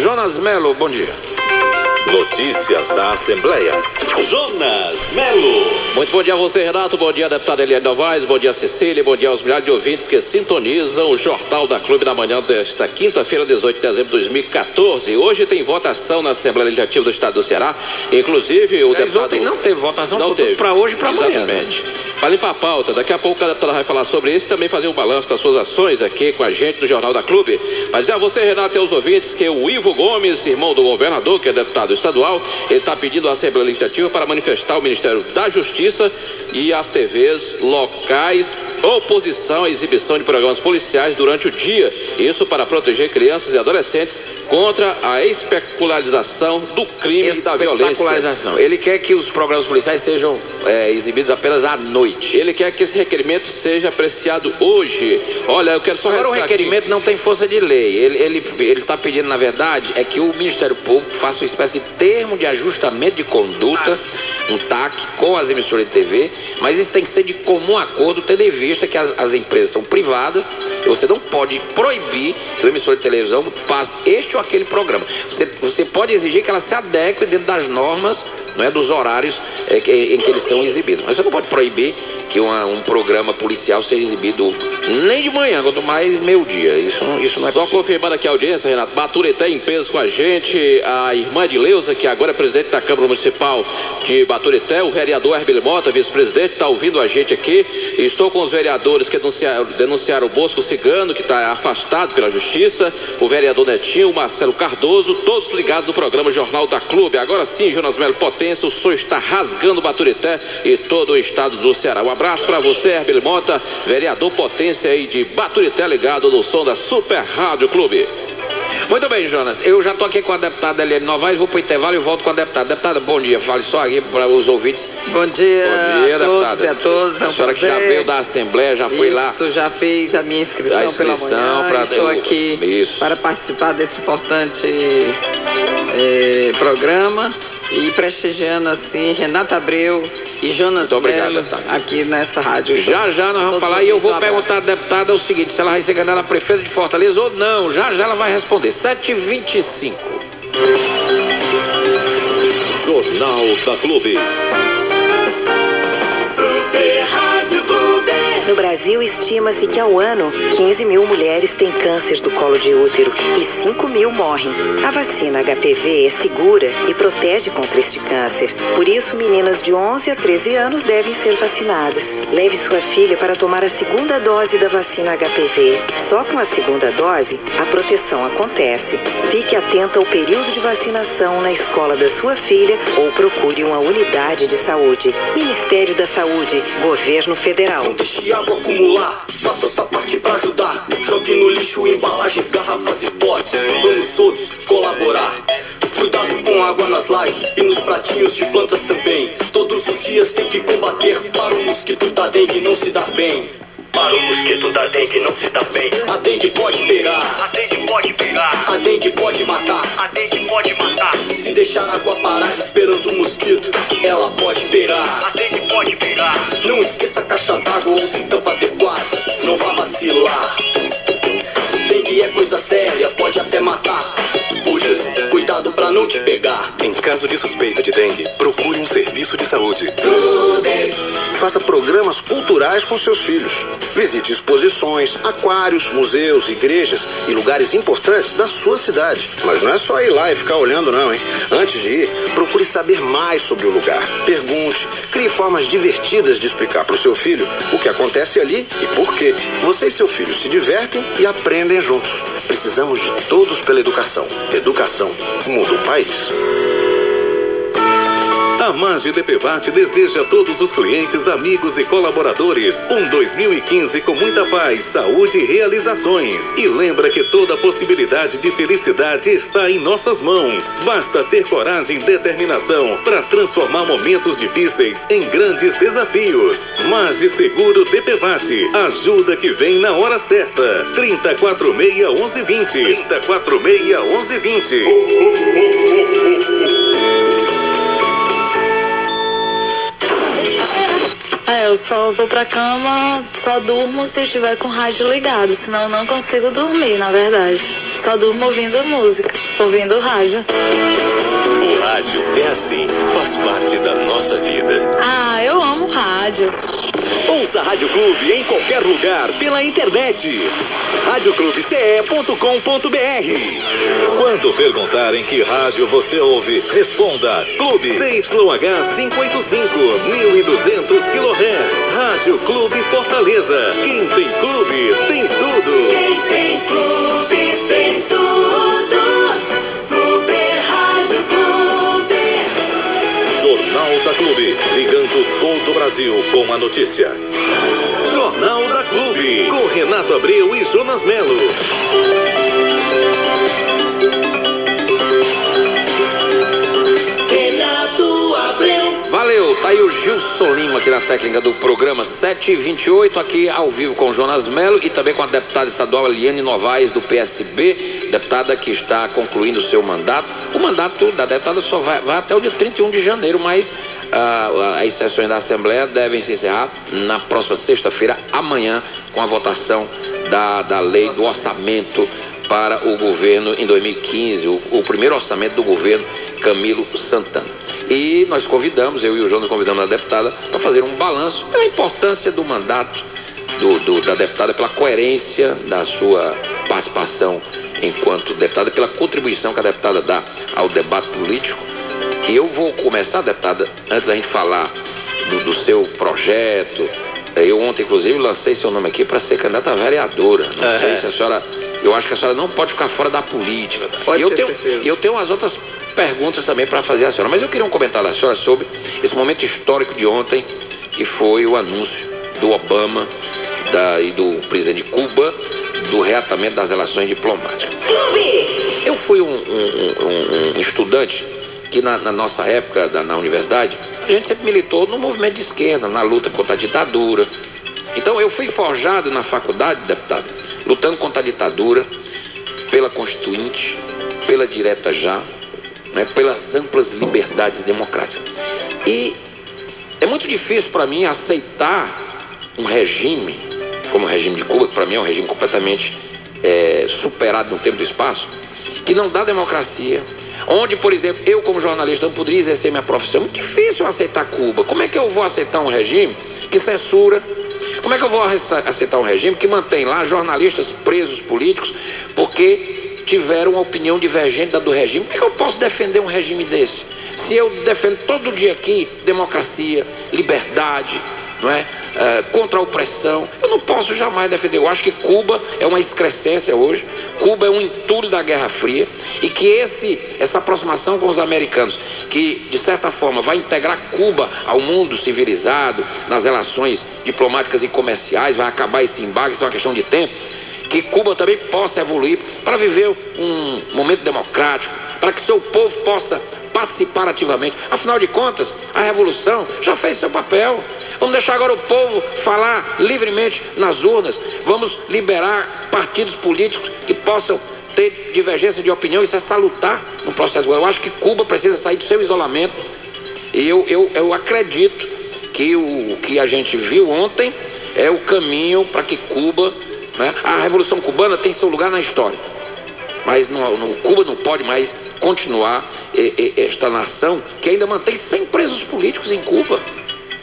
Jonas Melo, bom dia. Notícias da Assembleia. Jonas Melo. Muito bom dia a você, Renato. Bom dia, deputada Eliane Novaes. Bom dia, Cecília. Bom dia aos milhares de ouvintes que sintonizam o Jornal da Clube na manhã desta quinta-feira, 18 de dezembro de 2014. Hoje tem votação na Assembleia Legislativa do Estado do Ceará. Inclusive, o deputado... Ontem não teve votação, não teve. Para hoje e para amanhã. Exatamente. Para limpar a pauta, daqui a pouco a deputada vai falar sobre isso e também fazer um balanço das suas ações aqui com a gente no Jornal da Clube. Mas já você, Renato, e aos ouvintes, que o Ivo Gomes, irmão do governador, que é deputado estadual, ele está pedindo à Assembleia Legislativa para manifestar o Ministério da Justiça e as TVs locais oposição à exibição de programas policiais durante o dia. Isso para proteger crianças e adolescentes contra a espetacularização do crime e da violência. Ele quer que os programas policiais sejam exibidos apenas à noite. Ele quer que esse requerimento seja apreciado hoje. Olha, eu quero só... Agora o requerimento não tem força de lei. Ele está pedindo, na verdade, é que o Ministério Público faça uma espécie de termo de ajustamento de conduta, um TAC, com as emissoras de TV, mas isso tem que ser de comum acordo, tendo em vista que as empresas são privadas. Você não pode proibir que o emissor de televisão passe este ou aquele programa. Você pode exigir que ela se adeque dentro das normas, não é, dos horários em que eles são exibidos. Mas você não pode proibir que um programa policial seja exibido nem de manhã, quanto mais meio-dia. Isso não é possível. Só confirmando aqui a audiência, Renato, Baturité em peso com a gente, a irmã de Leusa, que agora é presidente da Câmara Municipal de Baturité, o vereador Herbile Mota, vice-presidente, está ouvindo a gente aqui. Estou com os vereadores que denunciaram o Bosco Cigano, que está afastado pela Justiça, o vereador Netinho, o Marcelo Cardoso, todos ligados no programa Jornal da Clube. Agora sim, Jonas Melo Potência, o som está rasgando Baturité e todo o estado do Ceará. Um abraço para você, Herbile Mota, vereador Potência aí de Baturité, ligado no som da Super Rádio Clube. Muito bem, Jonas, eu já estou aqui com a deputada Eliane Novaes, vou para o intervalo e volto com a deputada. Deputada, bom dia, fale só aqui para os ouvintes. Bom dia, deputada. a todos. A senhora que já veio da Assembleia, já foi lá. Isso, já fiz a minha inscrição pela manhã, estou aqui para participar desse importante programa e prestigiando assim Renata Abreu e Jonas Melo aqui nessa rádio. Já nós vamos falar e eu vou perguntar à deputada o seguinte, se ela vai ser candidata a prefeita de Fortaleza ou não. Já ela vai responder. 7h25. Jornal da Clube. Super Rádio Clube. No Brasil, estima-se que ao ano, 15 mil mulheres têm câncer do colo de útero e 5 mil morrem. A vacina HPV é segura e protege contra este câncer. Por isso, meninas de 11 a 13 anos devem ser vacinadas. Leve sua filha para tomar a segunda dose da vacina HPV. Só com a segunda dose, a proteção acontece. Fique atenta ao período de vacinação na escola da sua filha ou procure uma unidade de saúde. Ministério da Saúde, Governo Federal. Não deixe água acumular, faça essa parte pra ajudar. Jogue no lixo embalagens, garrafas e potes. Vamos todos colaborar. Cuidado com água nas lajes e nos pratinhos de plantas também. Todos os dias tem que combater para o mosquito da dengue não se dar bem. Para o mosquito da dengue não se dá bem. A dengue pode pegar. A dengue pode pegar. A dengue pode matar. A dengue pode matar. Se deixar a água parada esperando o mosquito, ela pode pegar. A dengue pode pegar. Não esqueça a caixa d'água ou sem tampa adequada. Não vá vacilar. Dengue é coisa séria, pode até matar. Por isso, cuidado pra não te pegar. Em caso de suspeita de dengue, procure um serviço de saúde. Faça programas culturais com seus filhos. Visite exposições, aquários, museus, igrejas e lugares importantes da sua cidade. Mas não é só ir lá e ficar olhando não, hein? Antes de ir, procure saber mais sobre o lugar. Pergunte, crie formas divertidas de explicar para o seu filho o que acontece ali e por quê. Você e seu filho se divertem e aprendem juntos. Precisamos de todos pela educação. Educação muda o país. A Mage DPVAT deseja a todos os clientes, amigos e colaboradores um 2015 com muita paz, saúde e realizações. E lembra que toda possibilidade de felicidade está em nossas mãos. Basta ter coragem e determinação para transformar momentos difíceis em grandes desafios. Mage Seguro DPVAT. Ajuda que vem na hora certa. 3046-1120. 3046-1120. Eu só vou pra cama, só durmo se estiver com o rádio ligado, senão eu não consigo dormir, na verdade. Só durmo ouvindo música, ouvindo rádio. O rádio é assim, faz parte da nossa vida. Ah, eu amo rádio. Ouça a Rádio Clube em qualquer lugar pela internet. radioclubece.com.br. Quando perguntarem que rádio você ouve, responda Clube CYH 585, 1200 kHz. Rádio Clube Fortaleza. Quem tem clube, tem tudo. Quem tem clube, tem tudo. Super Rádio Clube. Jornal da Clube, ligando todo o Brasil com a notícia. Jornal da Clube, com Renato Abreu e Jonas Melo. Renato Abreu. Valeu, tá aí o Gilson Lima aqui na técnica do programa 7h28, aqui ao vivo com o Jonas Melo e também com a deputada estadual Eliane Novaes do PSB, deputada que está concluindo o seu mandato. O mandato da deputada só vai até o dia 31 de janeiro, mas as sessões da Assembleia devem se encerrar na próxima sexta-feira, amanhã, com a votação da lei do orçamento para o governo em 2015, o primeiro orçamento do governo Camilo Santana. E nós convidamos, eu e o Jonas convidamos a deputada para fazer um balanço pela importância do mandato da deputada, pela coerência da sua participação enquanto deputada, pela contribuição que a deputada dá ao debate político. E eu vou começar, deputada, antes da gente falar do seu projeto. Eu ontem, inclusive, lancei seu nome aqui para ser candidata a vereadora. Não sei se a senhora... Eu acho que a senhora não pode ficar fora da política. Pode ter certeza. E eu tenho umas outras perguntas também para fazer à senhora. Mas eu queria um comentário da senhora sobre esse momento histórico de ontem, que foi o anúncio do Obama e do presidente de Cuba do reatamento das relações diplomáticas. Eu fui um estudante que na nossa época, na universidade, a gente sempre militou no movimento de esquerda, na luta contra a ditadura. Então eu fui forjado na faculdade, deputado, lutando contra a ditadura, pela Constituinte, pela Direta Já, né, pelas amplas liberdades democráticas. E é muito difícil para mim aceitar um regime, como o regime de Cuba, que para mim é um regime completamente superado no tempo e no espaço, que não dá democracia, onde, por exemplo, eu como jornalista não poderia exercer minha profissão. É muito difícil aceitar Cuba. Como é que eu vou aceitar um regime que censura? Como é que eu vou aceitar um regime que mantém lá jornalistas presos políticos porque tiveram uma opinião divergente da do regime? Como é que eu posso defender um regime desse? Se eu defendo todo dia aqui democracia, liberdade, não é? Contra a opressão, eu não posso jamais defender. Eu acho que Cuba é uma excrescência hoje. Cuba é um entulho da Guerra Fria e que essa aproximação com os americanos, que de certa forma vai integrar Cuba ao mundo civilizado, nas relações diplomáticas e comerciais, vai acabar esse embargo, isso é uma questão de tempo, que Cuba também possa evoluir para viver um momento democrático, para que seu povo possa participar ativamente. Afinal de contas, a revolução já fez seu papel. Vamos deixar agora o povo falar livremente nas urnas. Vamos liberar partidos políticos que possam ter divergência de opinião. Isso é salutar no processo. Eu acho que Cuba precisa sair do seu isolamento. E eu acredito que o que a gente viu ontem é o caminho para que Cuba, né, a Revolução Cubana tem seu lugar na história. Mas Cuba não pode mais continuar esta nação que ainda mantém 100 presos políticos em Cuba,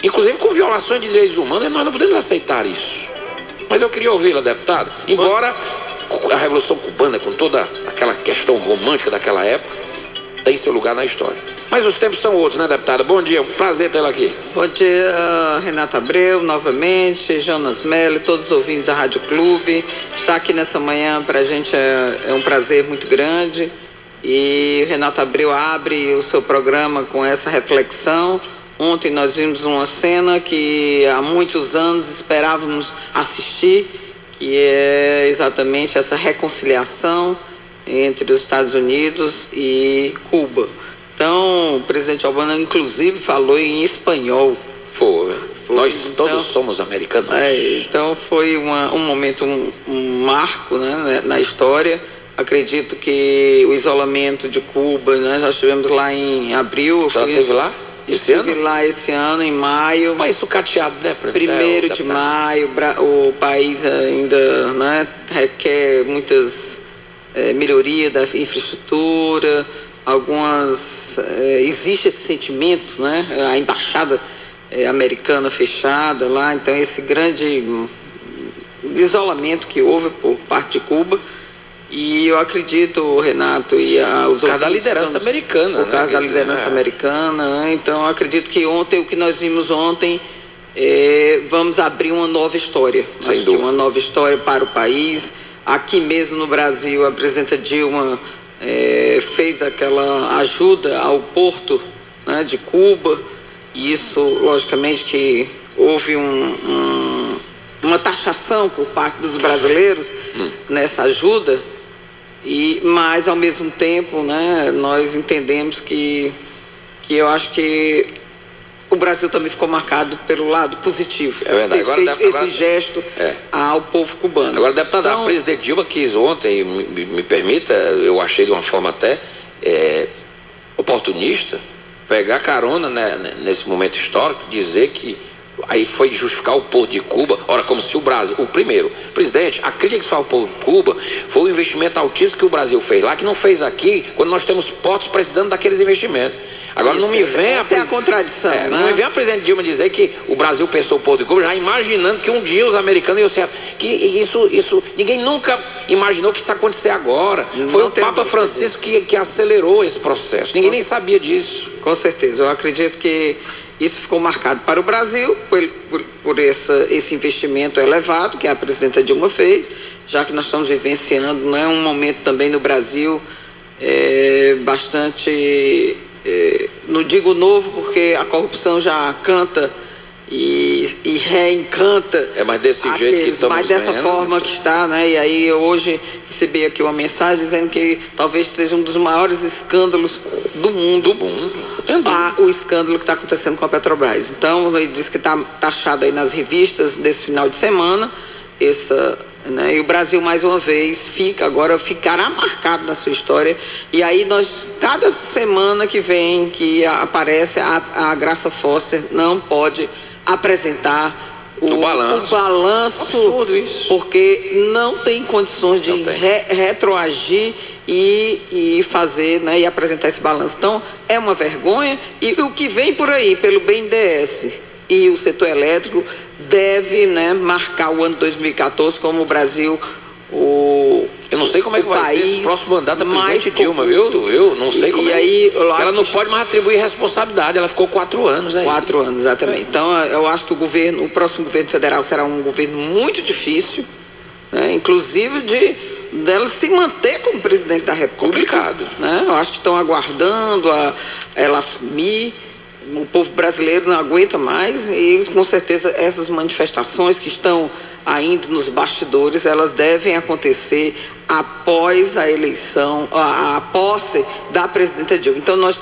inclusive com violações de direitos humanos, e nós não podemos aceitar isso. Mas eu queria ouvi-la, deputada. Embora a Revolução Cubana, com toda aquela questão romântica daquela época, tem seu lugar na história. Mas os tempos são outros, né, deputada? Bom dia, um prazer tê-la aqui. Bom dia, Renato Abreu, novamente, Jonas Melo, todos os ouvintes da Rádio Clube. Estar aqui nessa manhã para a gente é um prazer muito grande. E o Renato Abreu abre o seu programa com essa reflexão. Ontem nós vimos uma cena que há muitos anos esperávamos assistir, que é exatamente essa reconciliação entre os Estados Unidos e Cuba. Então, o presidente Obama, inclusive, falou em espanhol. Foi. Nós todos somos americanos. Então, foi um momento, um marco, né, na história. Acredito que o isolamento de Cuba, né, nós estivemos lá em abril. Você esteve lá? Estive lá esse ano, em maio. Um país sucateado, né? 1º de maio, o país ainda, né, requer muitas melhoria da infraestrutura, existe esse sentimento, né? A embaixada americana fechada lá, então esse grande isolamento que houve por parte de Cuba. E eu acredito, Renato, por causa da liderança americana. Por causa da liderança americana, né? Então eu acredito que o que nós vimos ontem, vamos abrir uma nova história. Sem dúvida. Uma nova história para o país. Aqui mesmo no Brasil, a presidenta Dilma fez aquela ajuda ao porto, né, de Cuba. E isso, logicamente, que houve uma taxação por parte dos brasileiros nessa ajuda. Mas ao mesmo tempo, né, nós entendemos que eu acho que o Brasil também ficou marcado pelo lado positivo. É verdade. Esse gesto ao povo cubano. Agora, deputada, a presidente Dilma quis ontem, me permita, eu achei de uma forma até oportunista, pegar carona, né, nesse momento histórico, dizer que aí foi justificar o povo de Cuba. Ora, como se o Brasil, presidente, a crítica que se faz ao povo de Cuba foi o investimento altíssimo que o Brasil fez lá, que não fez aqui, quando nós temos portos precisando daqueles investimentos. Agora não me vem a contradição, né? Não me vem a presidente Dilma dizer que o Brasil pensou o povo de Cuba, já imaginando que um dia os americanos iam ser... Que isso ninguém nunca imaginou que isso ia acontecer agora. Foi o Papa Francisco que acelerou esse processo. Ninguém nem sabia disso. Com certeza. Eu acredito que isso ficou marcado para o Brasil por esse investimento elevado que a presidenta Dilma fez, já que nós estamos vivenciando, né, um momento também no Brasil bastante, não digo novo, porque a corrupção já canta e reencanta. Mas desse jeito que estamos mas dessa forma que está, né? E aí eu hoje recebi aqui uma mensagem dizendo que talvez seja um dos maiores escândalos do mundo. O escândalo que está acontecendo com a Petrobras. Então, ele disse que está taxado aí nas revistas desse final de semana, né, e o Brasil mais uma vez ficará marcado na sua história. E aí cada semana que vem que aparece a Graça Foster não pode apresentar o balanço, absurdo isso, porque não tem condições de retroagir e fazer, né, e apresentar esse balanço. Então é uma vergonha, e o que vem por aí pelo BNDES e o setor elétrico deve, né, marcar o ano 2014 como o Brasil, eu não sei como é que vai ser esse próximo mandato da presidente Dilma, viu? Não sei como ela não pode mais atribuir responsabilidade, ela ficou 4 anos aí. 4 anos, exatamente. Então eu acho que o próximo governo federal será um governo muito difícil, né, inclusive dela se manter como presidente da República. Complicado. Né? Eu acho que estão aguardando ela assumir. O povo brasileiro não aguenta mais, e com certeza essas manifestações que estão ainda nos bastidores, elas devem acontecer após a eleição, a posse da presidenta Dilma. Então nós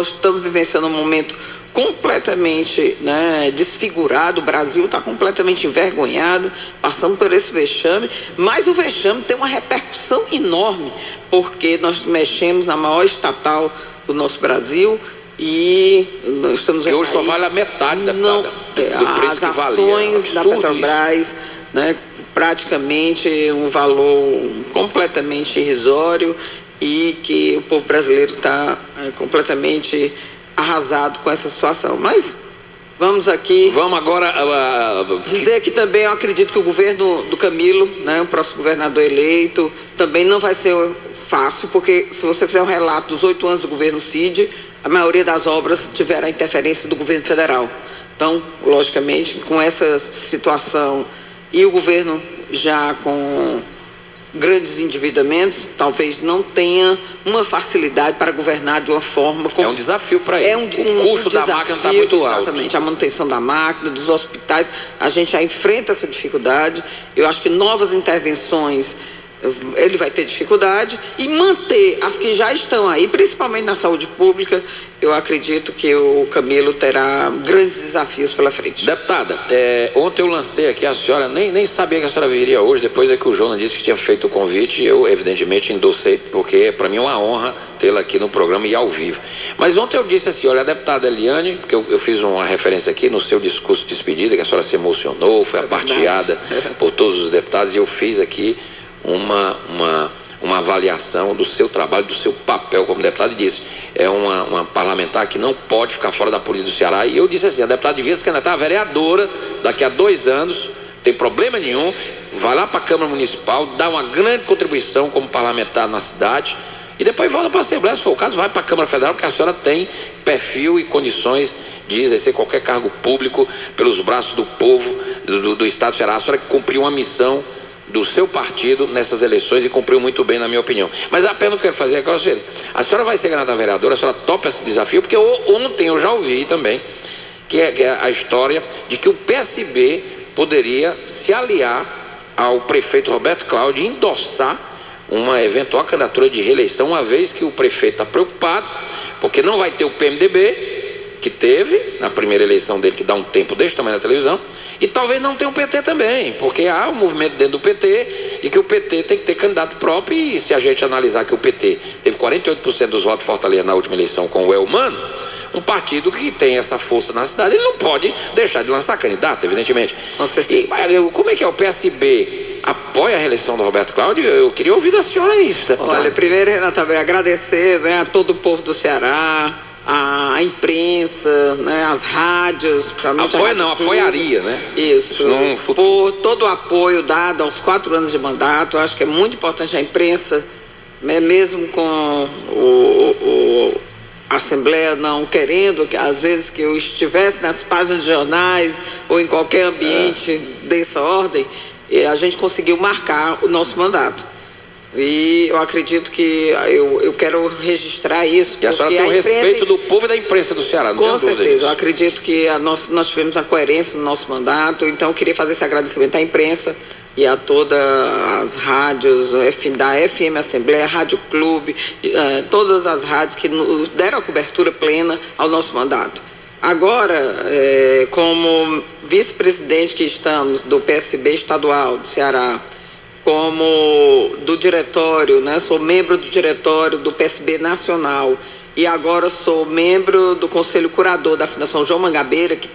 estamos vivenciando um momento completamente, né, desfigurado. O Brasil está completamente envergonhado, passando por esse vexame, mas o vexame tem uma repercussão enorme, porque nós mexemos na maior estatal do nosso Brasil, e nós estamos que hoje só vale a metade do preço que valia. As ações da Petrobras, né, praticamente um valor completamente irrisório, e que o povo brasileiro está completamente arrasado com essa situação. Mas vamos agora dizer que também eu acredito que o governo do Camilo, né, o próximo governador eleito, também não vai ser fácil, porque se você fizer um relato dos 8 anos do governo Cid, a maioria das obras tiveram a interferência do governo federal. Então, logicamente, com essa situação e o governo já com grandes endividamentos, talvez não tenha uma facilidade para governar de uma forma... É um desafio para ele. O custo da máquina está muito alto. Exatamente, a manutenção da máquina, dos hospitais, a gente já enfrenta essa dificuldade. Eu acho que novas intervenções ele vai ter dificuldade, e manter as que já estão aí, principalmente na saúde pública, eu acredito que o Camilo terá grandes desafios pela frente. Deputada, ontem eu lancei aqui, a senhora nem sabia que a senhora viria hoje, depois é que o Jonas disse que tinha feito o convite, eu evidentemente endossei, porque para mim é uma honra tê-la aqui no programa e ao vivo. Mas ontem eu disse assim, olha, a deputada Eliane, porque eu fiz uma referência aqui no seu discurso de despedida, que a senhora se emocionou, foi abarteada por todos os deputados, e eu fiz aqui uma uma avaliação do seu trabalho, do seu papel como deputado, e disse, é uma parlamentar que não pode ficar fora da política do Ceará. E eu disse assim, a deputada devia se candidatar a vereadora daqui a 2 anos, não tem problema nenhum, vai lá para a Câmara Municipal, dá uma grande contribuição como parlamentar na cidade, e depois volta para a Assembleia, se for o caso, vai para a Câmara Federal, porque a senhora tem perfil e condições de exercer qualquer cargo público pelos braços do povo do Estado do Ceará. A senhora cumpriu uma missão do seu partido nessas eleições e cumpriu muito bem, na minha opinião. Mas a pena que eu quero fazer é que a senhora vai ser candidata a vereadora, a senhora topa esse desafio, porque ontem eu já ouvi também que é a história de que o PSB poderia se aliar ao prefeito Roberto Cláudio e endossar uma eventual candidatura de reeleição, uma vez que o prefeito está preocupado, porque não vai ter o PMDB, que teve na primeira eleição dele, que dá um tempo desse tamanho na televisão, e talvez não tenha o PT também, porque há um movimento dentro do PT e que o PT tem que ter candidato próprio. E se a gente analisar que o PT teve 48% dos votos de Fortaleza na última eleição com o Elmano, um partido que tem essa força na cidade, ele não pode deixar de lançar candidato, evidentemente. Com certeza. E como é que é? O PSB apoia a reeleição do Roberto Cláudio? Eu queria ouvir da senhora isso. Olha, primeiro, Renata, agradecer, né, a todo o povo do Ceará, a imprensa, né, as rádios. Apoia não, apoiaria, né? Isso. Por todo o apoio dado aos 4 anos de mandato. Eu acho que é muito importante a imprensa, né, mesmo com a Assembleia não querendo, que às vezes que eu estivesse nas páginas de jornais ou em qualquer ambiente dessa ordem, a gente conseguiu marcar o nosso mandato. E eu acredito que eu quero registrar isso. E a senhora tem o respeito do povo e da imprensa do Ceará, não com certeza. Eu acredito que nós tivemos a coerência no nosso mandato, então eu queria fazer esse agradecimento à imprensa e a todas as rádios da FM Assembleia, Rádio Clube, todas as rádios que nos deram a cobertura plena ao nosso mandato. Agora, como vice-presidente que estamos do PSB estadual do Ceará, como do diretório, né? Sou membro do diretório do PSB nacional e agora sou membro do Conselho Curador da Fundação João Mangabeira, que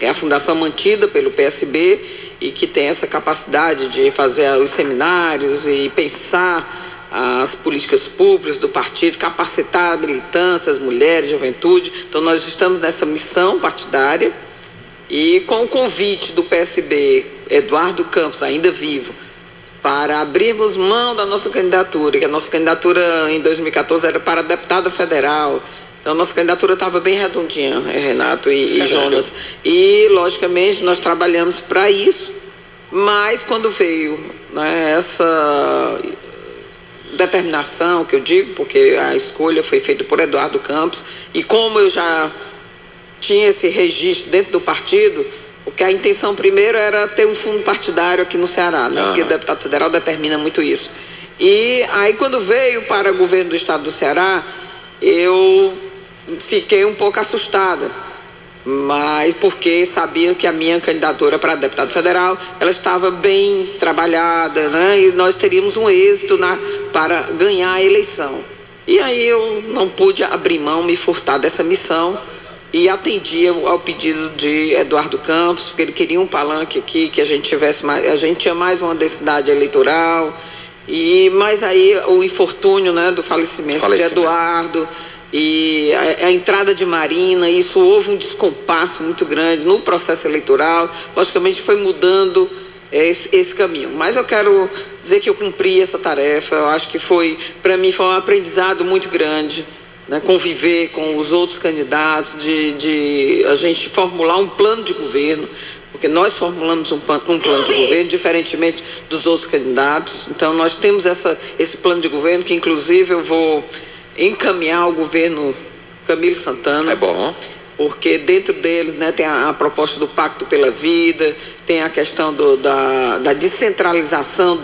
é a fundação mantida pelo PSB e que tem essa capacidade de fazer os seminários e pensar as políticas públicas do partido, capacitar a militância, as mulheres, a juventude. Então nós estamos nessa missão partidária e com o convite do PSB, Eduardo Campos, ainda vivo, para abrirmos mão da nossa candidatura, que a nossa candidatura em 2014 era para deputada federal. Então a nossa candidatura estava bem redondinha, Renato e Jonas. E, logicamente, nós trabalhamos para isso, mas quando veio, né, essa determinação, que eu digo, porque a escolha foi feita por Eduardo Campos, e como eu já tinha esse registro dentro do partido, porque a intenção primeiro era ter um fundo partidário aqui no Ceará, né? Porque o deputado federal determina muito isso. E aí quando veio para o governo do estado do Ceará, eu fiquei um pouco assustada, mas porque sabia que a minha candidatura para deputado federal, ela estava bem trabalhada, né? E nós teríamos um êxito para ganhar a eleição. E aí eu não pude abrir mão, me furtar dessa missão, e atendia ao pedido de Eduardo Campos, porque ele queria um palanque aqui, que a gente tivesse mais, a gente tinha mais uma densidade eleitoral, mas aí o infortúnio, né, do falecimento de Eduardo e a entrada de Marina, isso houve um descompasso muito grande no processo eleitoral, logicamente foi mudando esse caminho. Mas eu quero dizer que eu cumpri essa tarefa, eu acho que para mim foi um aprendizado muito grande, né, conviver com os outros candidatos, de a gente formular um plano de governo, porque nós formulamos um plano de governo, diferentemente dos outros candidatos. Então nós temos esse plano de governo, que inclusive eu vou encaminhar ao governo Camilo Santana. É bom. Porque dentro deles, né, tem a proposta do Pacto pela Vida, tem a questão da descentralização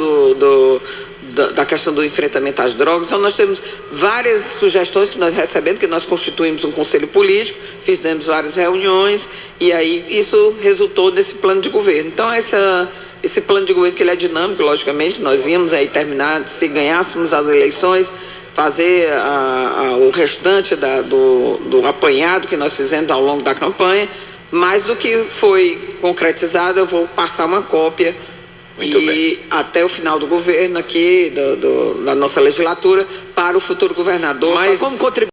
da questão do enfrentamento às drogas. Então nós temos várias sugestões que nós recebemos, que nós constituímos um conselho político, fizemos várias reuniões e aí isso resultou nesse plano de governo. Então esse plano de governo, que ele é dinâmico, logicamente, nós íamos aí terminar, se ganhássemos as eleições, fazer o restante do apanhado que nós fizemos ao longo da campanha, mas do que foi concretizado eu vou passar uma cópia Muito bem. Até o final do governo aqui, da nossa legislatura, para o futuro governador. Mas como contribuir?